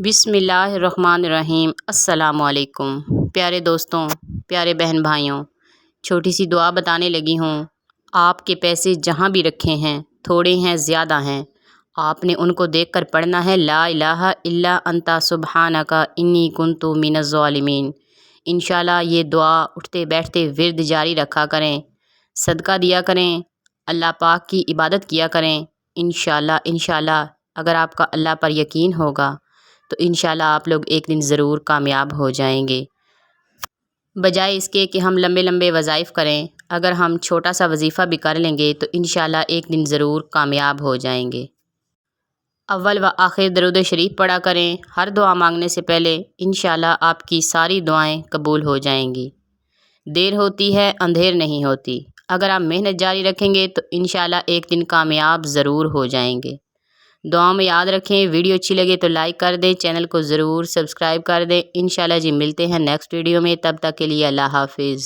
بسم اللہ الرحمن الرحیم۔ السلام علیکم پیارے دوستوں، پیارے بہن بھائیوں، چھوٹی سی دعا بتانے لگی ہوں۔ آپ کے پیسے جہاں بھی رکھے ہیں، تھوڑے ہیں زیادہ ہیں، آپ نے ان کو دیکھ کر پڑھنا ہے لا الہ الا انت سبحانک انی کنت من الظالمین۔ انشاءاللہ یہ دعا اٹھتے بیٹھتے ورد جاری رکھا کریں، صدقہ دیا کریں، اللہ پاک کی عبادت کیا کریں۔ انشاءاللہ اگر آپ کا اللہ پر یقین ہوگا تو انشاءاللہ آپ لوگ ایک دن ضرور کامیاب ہو جائیں گے۔ بجائے اس کے کہ ہم لمبے لمبے وظائف کریں، اگر ہم چھوٹا سا وظیفہ بھی کر لیں گے تو انشاءاللہ ایک دن ضرور کامیاب ہو جائیں گے۔ اول و آخر درود شریف پڑھا کریں ہر دعا مانگنے سے پہلے، انشاءاللہ آپ کی ساری دعائیں قبول ہو جائیں گی۔ دیر ہوتی ہے اندھیر نہیں ہوتی، اگر آپ محنت جاری رکھیں گے تو انشاءاللہ ایک دن کامیاب ضرور ہو جائیں گے۔ دعاؤں میں یاد رکھیں، ویڈیو اچھی لگے تو لائک کر دیں، چینل کو ضرور سبسکرائب کر دیں۔ انشاءاللہ جی ملتے ہیں نیکسٹ ویڈیو میں، تب تک کے لیے اللہ حافظ۔